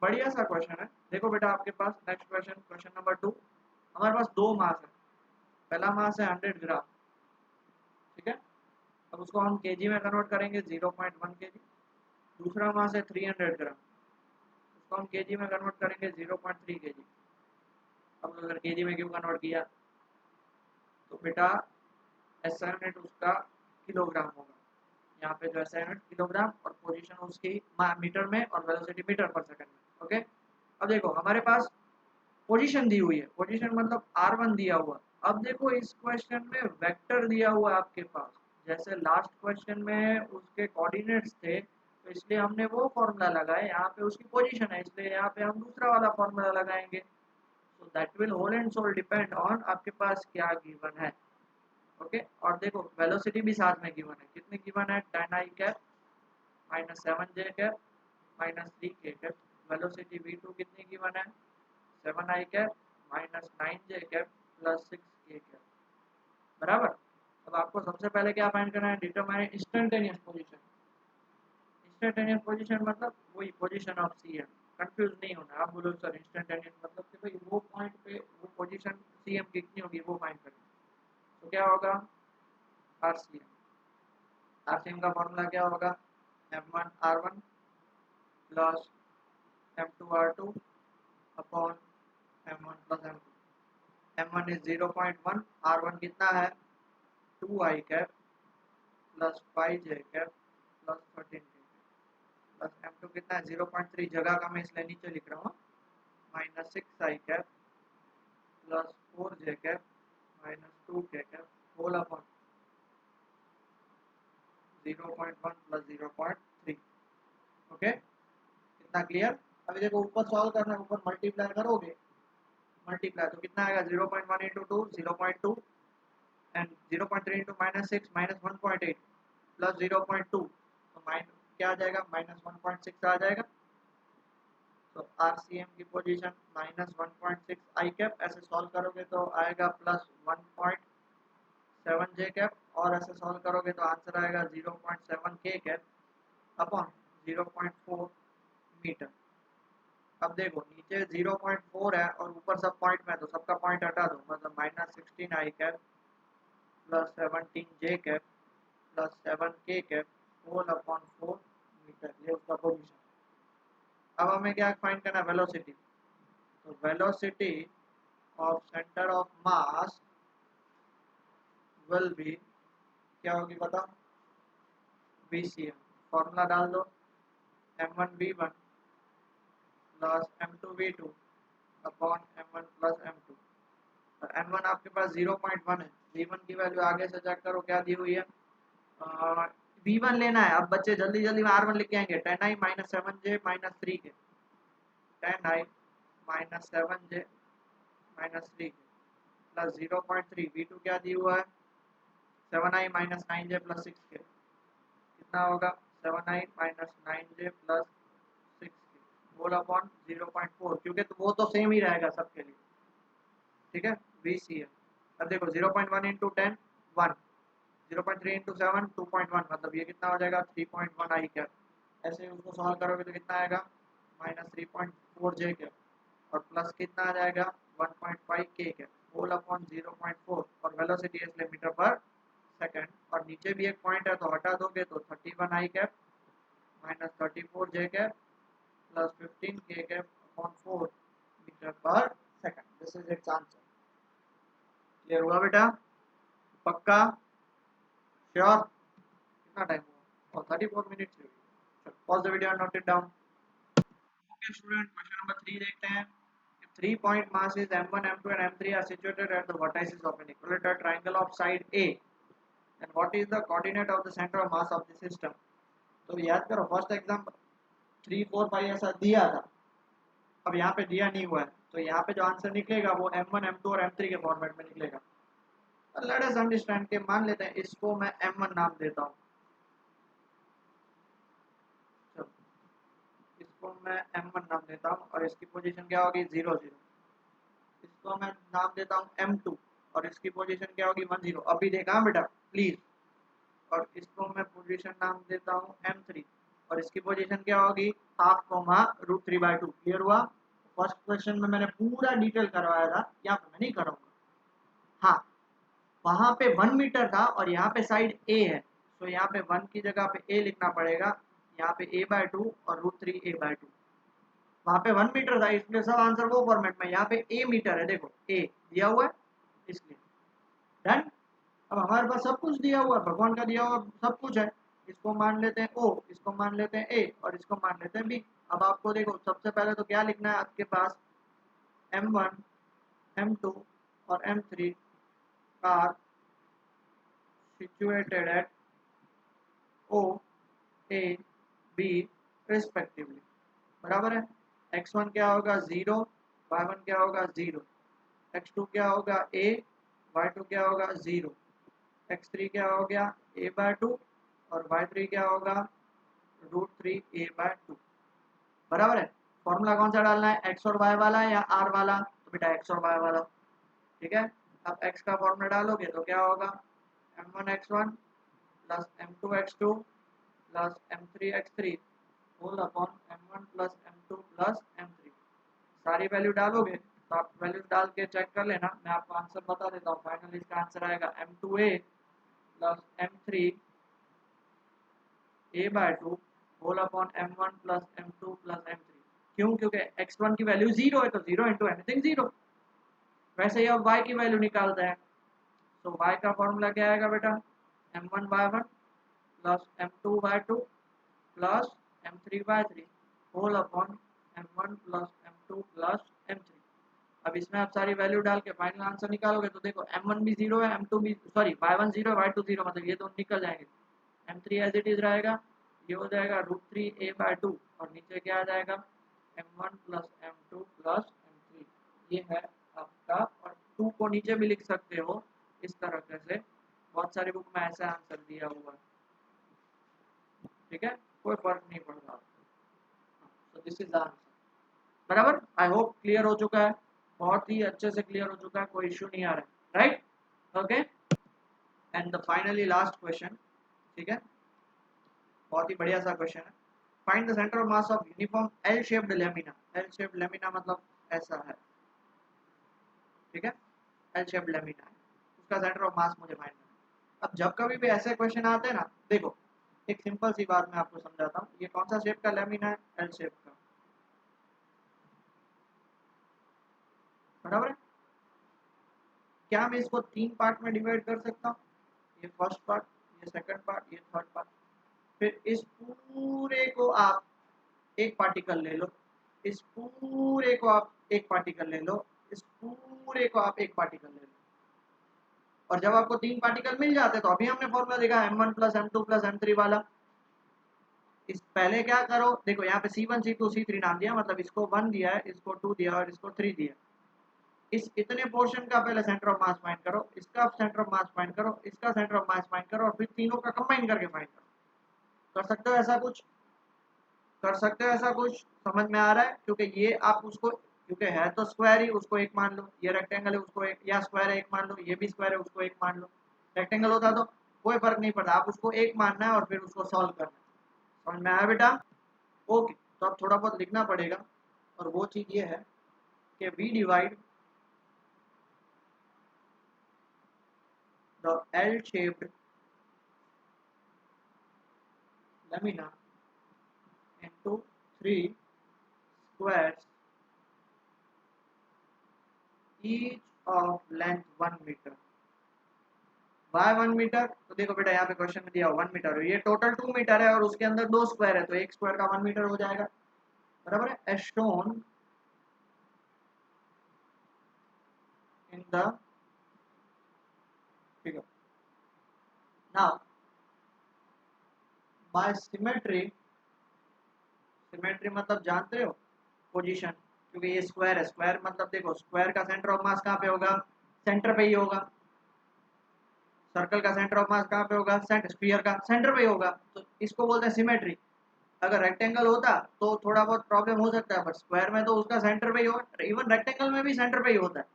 बढ़िया सा क्वेश्चन है। देखो बेटा आपके पास नेक्स्ट क्वेश्चन, क्वेश्चन नंबर 2। हमारे पास दो मास है। पहला मास है 100 ग्राम, ठीक है। अब उसको हम केजी में कन्वर्ट करेंगे 0.1 केजी। दूसरा मास है 300 ग्राम, उसको हम केजी में कन्वर्ट करेंगे 0.3 केजी। अब अगर केजी में क्यों कन्वर्ट किया, तो बेटा एसआई यूनिट उसका किलोग्राम होगा। यहाँ पे जो एसआई यूनिट किलोग्राम और पोजीशन उसकी मीटर में और वेलोसिटी मीटर पर सेकंड में। ओके, अब देखो हमारे पास पोजीशन दी हुई है, पोजीशन मतलब r1 दिया हुआ। अब देखो इस क्वेश्चन में वेक्टर दिया हुआ है आपके पास, जैसे लास्ट क्वेश्चन में उसके कोऑर्डिनेट्स थे, तो इसलिए हमने वो फॉर्मूला लगाए। यहाँ पे उसकी पोजीशन है, इसलिए यहाँ पे हम दूसरा वाला फॉर्मूला लगाएंगे। So that will whole and sole depend on आपके पास क्या गिवन है। ओके, और देखो वेलोसिटी भी साथ में गिवन है। कितनी गिवन है? 10 आई कैप माइनस 7 जे कैप माइनस 3 के कैप। वेलोसिटी v2 कितनी गिवन है? 7 आई कैप माइनस 9 जे कैप प्लस 6 के कैप, बराबर। अब आपको सबसे पहले क्या फाइंड करना है? Determine instantaneous position. Instantaneous position मतलब वही पोजीशन ऑफ सीएम। कंफ्यूज नहीं होना, आप बोलो सर इंस्टेंटेनियस मतलब कि भाई वो पॉइंट पे वो पोजीशन सीएम कितनी होगी वो फाइंड करना। तो क्या होगा? आरसीएम। आरसीएम का फॉर्मूला क्या होगा? m1r1 plus m2r2 upon m1 plus m2। m1 is 0.1, r1 कितना है? 2 आई कैप प्लस 5 जे कैप प्लस 13 के प्लस m2 कितना है? 0.3, जगह का मैं इसलिए नीचे लिख रहा हूँ, minus 6 i cap plus 4 j cap minus 2 k cap whole upon 0.1 plus 0.3। Okay, कितना क्लियर? अभी देखो ऊपर सॉल्व करना है, ऊपर मल्टीप्लाई करोगे, मल्टीप्लाई तो कितना आएगा? 0.1 into 2 0.2 and 0.3 into minus 6 minus 1.8 plus 0.2, तो माइनस क्या आ जाएगा? माइनस 1.6 आ जाएगा। तो आरसीएम की पोजीशन माइनस 1.6 आई कैप, ऐसे सॉल्व करोगे तो आएगा प्लस 1.7 जे कैप, और ऐसे सॉल्व करोगे तो आंसर आएगा 0.7 के कैप अपॉन 0.4 मीटर। अब देखो नीचे 0.4 है और ऊपर सब पॉइंट में, तो सबका पॉइंट हटा दो, मतलब माइनस 16 आई कैप प्लस 17 जे कैप प्लस 7 के कैप होल अपॉन 4 मीटर, ये उसका पोजीशन। अब हमें क्या फाइंड करना है? वेलोसिटी। तो velocity of centre of mass will be, क्या होगी बताओ? VCM। फॉर्मूला डाल दो, m1v1 plus m2v2 upon m1 plus m2। और m1 आपके पास 0.1 है, v1 की वैल्यू आगे से चेक करो क्या दी हुई है। v1 लेना है। अब बच्चे जल्दी जल्दी में r1 लिख के आएंगे, 10i माइनस 7j माइनस 3 के, 10i माइनस 7j माइनस 3 के प्लस 0.3। v2 क्या दी हुआ है? 7i माइनस 9j प्लस 6 के, कितना होगा? 7i माइनस 9j प्लस 6 के होल अपॉन 0.4, क्योंकि तो वो तो सेम ही रहेगा सबके लिए, ठीक है। VCM। अब देखो 0.1 इंटू 10 1, 0.3 इंटू 7 2.1, मतलब ये कितना हो जाएगा? 3.1 आई कैप। ऐसे उसको सॉल्व करोगे तो कितना आएगा? माइनस 3.4 जे कैप और प्लस कितना आ जाएगा? 1.5 के कैप होल अपॉन 0.4, और वेलोसिटी इसलिए मीटर पर सेकंड, और नीचे भी एक पॉइंट है तो हटा दोगे तो 31 आई कैप माइनस 34 जे कैप प्लस 15 के कैप अपॉन 4 मीटर पर second. This is it's answer. Clear हुआ बेटा? पक्का? श्योर? कितना टाइम हुआ? और 34 मिनट्स हुई। चलो pause the video and note it down. Okay student, question number 3 देखते हैं। If 3 point masses m1 m2 and m3 are situated at the vertices of an equilateral triangle of side A and what is the coordinate of the centre of mass of the system. तो याद करो first exam 3 4 5 ऐसा दिया था, अब यहाँ पे दिया नहीं हुआ है, तो यहाँ पे जो आंसर निकलेगा वो M1 M2 और M3 के फॉर्मेट में निकलेगा। लेट अस अंडरस्टैंड के मान लेते हैं इसको मैं M1 नाम देता हूँ, इसको मैं M1 नाम देता हूँ और इसकी पोजीशन क्या होगी 0 0। इसको मैं नाम देता हूँ M2 और इसकी पोजीशन क्या होगी 1 0। अभी देखा बेटा प्लीज। और इसको मैं पोजीशन नाम देता हूँ M3 और इसकी पोजीशन क्या होगी हाफ कोमा √3/2। क्लियर हुआ। फर्स्ट क्वेश्चन में मैंने पूरा डिटेल करवाया था, यहाँ पे मैं नहीं कराऊंगा। हाँ, वहां पे 1 मीटर था और यहाँ पे साइड A है, तो यहाँ पे 1 की जगह पे A लिखना पड़ेगा, यहाँ पे a/2 और √3a/2। वहां पे 1 मीटर था इसलिए सब आंसर वो फॉर्मेट में, यहाँ पे A मीटर है, देखो A दिया हुआ है इसलिए डन। अब हमारे पास सब कुछ दिया हुआ है, भगवान का दिया हुआ सब कुछ है। इसको मान लेते हैं O, इसको मान लेते हैं A और इसको मान लेते हैं B। अब आपको देखो सबसे पहले तो क्या लिखना है, आपके पास M1 M2 और M3 are situated at O A B respectively. बराबर है। x1 क्या होगा 0, y1 क्या होगा 0, x2 क्या होगा a, y2 क्या होगा 0, x3 क्या हो गया a/2 और y3 क्या होगा √3a/2। बराबर है। फॉर्मूला कौन सा डालना है, x और y वाला या r वाला, तो बेटा x और y वाला। ठीक है। अब x का फॉर्मूला डालोगे तो क्या होगा m1x1 plus m2x2 plus m3x3 whole upon m1 plus m2 plus m3। सारी वैल्यू डालोगे तो आप वैल्यू डाल के चेक कर लेना, मैं आपको आंसर बता देता हूँ। फाइनली इसका आंसर आएगा m2a plus m3a/2 whole upon m1 plus m2 plus m3। क्यों, क्योंकि x1 की वैल्यू 0 है तो 0 इंटू एनीथिंग 0। वैसे ही अब y की वैल्यू निकालते हैं, तो y का फॉर्मूला क्या आएगा बेटा m1y1 plus m2y2 plus m3y3 whole upon m1 plus m2 plus m3। अब इसमें आप सारी वैल्यू डाल के फाइनल आंसर निकालोगे तो देखो m1 भी 0 है, m2 भी सॉरी y1 0 y2 0, मतलब ये दोनों निकल जाएंगे। m3 एज इट इज रहेगा, ये हो जाएगा √3a/2 और नीचे क्या आ जाएगा m1 plus m2 plus m3। ये है आपका, और 2 को नीचे भी लिख सकते हो इस तरह से, बहुत सारी बुक में ऐसा आंसर दिया हुआ है। ठीक है, कोई फर्क नहीं पड़ रहा। तो दिस इज द आंसर। बराबर, आई होप क्लियर हो चुका है, बहुत ही अच्छे से क्लियर हो चुका है, कोई इश्यू नहीं आ रहा है, right. Okay, and the finally last question. ठीक है, बहुत ही बढ़िया सा क्वेश्चन है। Find the centre of mass of uniform L shaped lamina. L shaped lamina मतलब ऐसा है, ठीक है, एल शेप्ड लेमिना है, उसका सेंटर ऑफ मास मुझे फाइंड करना है। अब जब कभी भी ऐसे क्वेश्चन आते हैं ना, देखो एक सिंपल सी बात मैं आपको समझाता हूँ। ये कौन सा शेप का लेमिना है, एल शेप का, बराबर है। क्या मैं इसको 3 पार्ट में डिवाइड कर सकता हूँ, ये फर्स्ट पार्ट, ये सेकंड पार्ट, ये थर्ड पार्ट। फिर इस पूरे को आप एक पार्टिकल ले लो, इस पूरे को आप एक पार्टिकल ले लो, इस पूरे को आप एक पार्टिकल ले लो। और जब आपको 3 पार्टिकल मिल जाते तो अभी हमने फॉर्मूला देखा m1 plus m2 plus m3 वाला। इस पहले क्या करो, देखो यहाँ पे C1 C2 C3 नाम दिया, मतलब इसको 1 दिया है, इसको 2 दिया और इसको 3 दिया। इस इतने पोर्शन का पहले सेंटर ऑफ मास फाइंड करो, इसका सेंटर ऑफ मास फाइंड करो, इसका सेंटर ऑफ मास फाइंड करो और फिर तीनों का कंबाइन करके फाइंड करो। कर सकते हो ऐसा कुछ, कर सकते हो ऐसा कुछ, समझ में आ रहा है। क्योंकि ये आप उसको, क्योंकि है तो स्क्वायर ही, उसको एक मान लो, ये रेक्टेंगल है उसको एक, या स्क्वायर है एक मान लो, ये भी स्क्वायर है उसको एक मान लो। रेक्टेंगल होता तो कोई फर्क नहीं पड़ता, आप उसको एक मानना है और फिर उसको सॉल्व करना है। समझ में आया बेटा। ओके, तो अब थोड़ा बहुत लिखना पड़ेगा, और वो चीज ये है कि we divide the L shaped lamina into 3 squares each of length 1 meter by 1 metre. तो देखो बेटा यहाँ पे क्वेश्चन में दिया 1 मीटर, ये टोटल 2 मीटर है और उसके अंदर 2 स्क्वायर है, तो एक स्क्वायर का 1 मीटर हो जाएगा, बराबर है। As shown in the figure. Now by symmetry, symmetry मतलब जानते हो पोजीशन, क्योंकि ये स्क्वायर है, स्क्वायर मतलब देखो स्क्वायर का सेंटर ऑफ मास कहाँ पे होगा, सेंटर पे ही होगा। सर्कल का सेंटर ऑफ मास कहाँ पे होगा, सेंटर, स्फीयर का सेंटर पे ही होगा, तो इसको बोलते हैं सिमेट्री। अगर रेक्टेंगल होता तो थोड़ा बहुत प्रॉब्लम हो सकता है, बट स्क्वायर में तो उसका सेंटर पे ही होगा, इवन रेक्टेंगल में भी सेंटर पे ही होता है।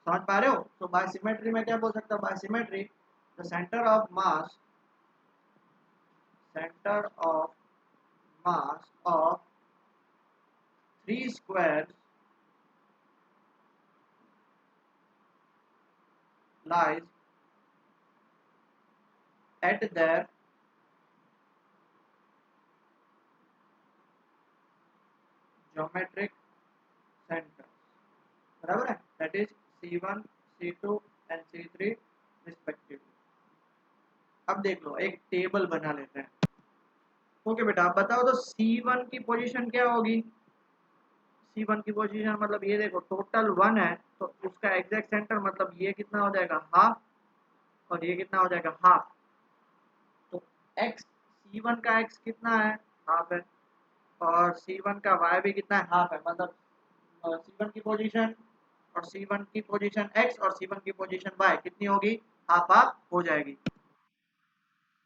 समझ पा रहे हो? तो बाय सिमेट्री में क्या बोल सकता हूँ, by symmetry the centre of mass, centre of mass of three square lies at their geometric center, बराबर है, that is C1, C2 and C3 respectively। अब देख लो एक टेबल बना लेते हैं। ओके बेटा आप बताओ तो C1 की पोजीशन क्या होगी, C1 की पोजीशन मतलब ये देखो टोटल 1 है, तो उसका एग्जैक्ट सेंटर मतलब ये कितना हो जाएगा हाफ, और ये कितना हो जाएगा हाफ। तो x, C1 का x कितना है, हाफ है, और C1 का y भी कितना है, हाफ है, मतलब C1 की पोजीशन और C1 की पोजीशन x और C1 की पोजीशन y कितनी होगी, हाफ हाफ हो जाएगी।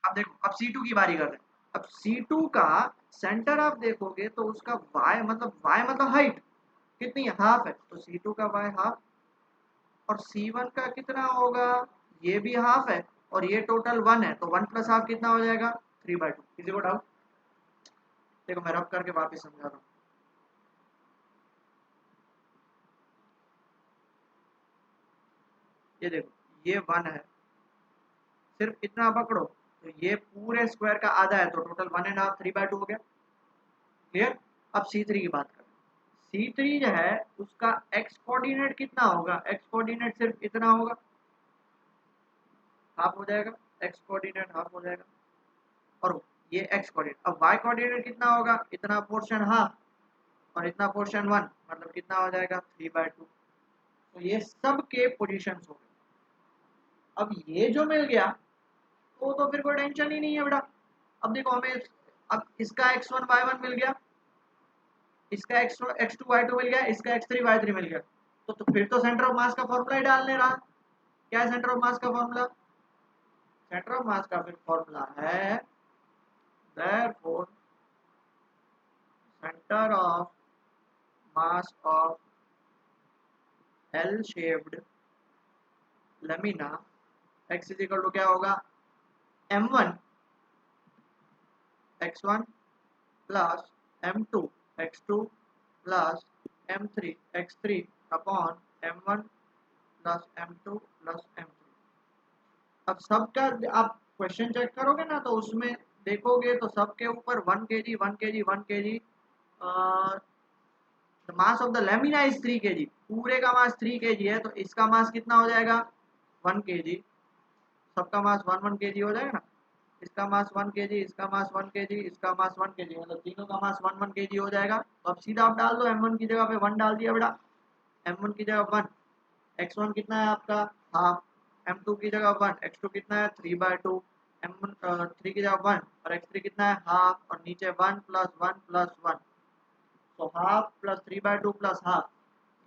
अब देखो अब C2 की बारी करते हैं। अब C2 का सेंटर आप देखोगे तो उसका y मतलब हाइट कितनी है, हाफ है, तो C2 का y हाफ, और C1 का कितना होगा, ये भी हाफ है, और ये टोटल 1 है, तो 1 प्लस हाफ कितना हो जाएगा, 3/2। किसी को डाउट? देखो मैं रब करके वापस समझा रहा हूँ। ये देखो ये 1 है, सिर्फ इतना पकड़ो, तो ये पूरे स्क्वायर का आधा है, तो टोटल 1.5 3/2 हो गया। क्लियर? अब C3 की बात करें। C3 जो है उसका x कोऑर्डिनेट कितना होगा, x कोऑर्डिनेट सिर्फ इतना होगा, हाफ हो जाएगा, x कोऑर्डिनेट हाफ हो जाएगा, और ये x कोऑर्डिनेट, अब y कोऑर्डिनेट कितना होगा, इतना पोर्शन हाफ और इतना पोर्शन 1, मतलब कितना हो जाएगा 3/2। तो ये सब के पोजीशंस हो गए। अब ये जो मिल गया तो फिर कोई टेंशन ही नहीं है बेटा। अब देखो हमें, अब इसका x1 y1 मिल गया, इसका x2 y2 मिल गया, इसका x3 y3 मिल गया, तो फिर तो सेंटर ऑफ मास का फॉर्मूला ही डालने रहा। क्या है सेंटर ऑफ मास का फॉर्मूला, सेंटर ऑफ मास का फिर फॉर्मूला है therefore centre of mass of L shaped lamina x is equal to क्या होगा, m1 x1 plus m2 x2 plus m3 x3 upon m1 plus m2 plus m3। अब सबका आप question check करोगे ना तो उसमें देखोगे तो सबके ऊपर 1 kg 1 kg 1 kg, the mass of the lamina is 3 kg, पूरे का मास 3 kg है, तो इसका मास कितना हो जाएगा 1 kg, सबका मास 1 kg हो जाएगा ना, इसका मास 1 kg, इसका मास 1 kg, इसका मास 1 kg, मतलब तीनों का मास 1 kg हो जाएगा। तो अब सीधा आप डाल दो, m1 की जगह पे 1 डाल दिया बेटा, m1 की जगह 1, x1 कितना है आपका हाफ, m2 की जगह 1, x2 कितना है 3/2, m1 3 की जगह 1 और x3 कितना है हाफ, और नीचे 1 प्लस 1 प्लस 1, तो हाफ प्लस 3/2 प्लस हाफ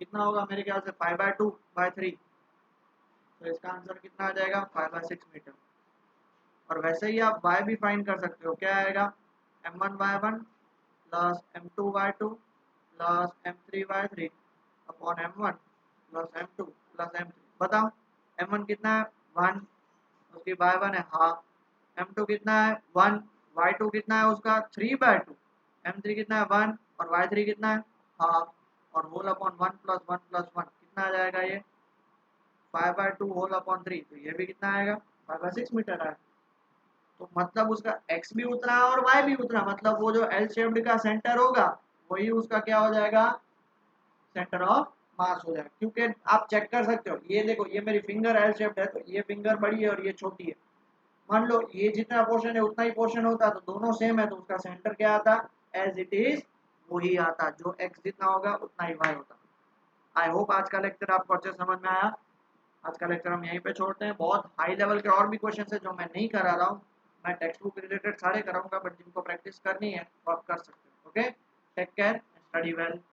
कितना होगा, मेरे ख्याल से 5/2/3, तो इसका आंसर कितना आ जाएगा 5/6 मीटर। और वैसे ही आप y भी फाइंड कर सकते हो, क्या आएगा m1y1 plus m2y2 plus m3y3 upon m1 plus m2 plus m3। बताओ m1 कितना है 1, उसकी y1 है हाफ, m2 कितना है 1, y2 कितना है उसका 3/2, m3 कितना है 1 और y3 कितना है हाफ, और होल अपॉन 1 प्लस 1 प्लस 1 कितना आ जाएगा ये 5/2 होल अपॉन 3, तो ये भी कितना आएगा 5/6 मीटर आएगा। तो मतलब उसका x भी उतना है और y भी उतना, मतलब वो जो L शेप्ड का सेंटर होगा वही उसका क्या हो जाएगा, सेंटर ऑफ मास हो जाएगा। क्योंकि आप चेक कर सकते हो, ये देखो ये मेरी फिंगर L शेप्ड है, तो ये फिंगर बड़ी है और ये छोटी है, मान लो ये जितना पोर्शन है उतना ही पोर्शन होता, तो दोनों सेम है, तो उसका सेंटर क्या आता, एज इट इज वही आता, जो x जितना होगा उतना ही y होता। आई होप आज का लेक्चर आपको अच्छे समझ में आया। आज का लेक्चर हम यहीं पे छोड़ते हैं। बहुत हाई लेवल के और भी क्वेश्चन है जो मैं नहीं करा रहा हूँ, मैं टेक्स्ट बुक रिलेटेड सारे कराऊंगा, बट जिनको प्रैक्टिस करनी है वो आप कर सकते हो। Okay, take care, study well.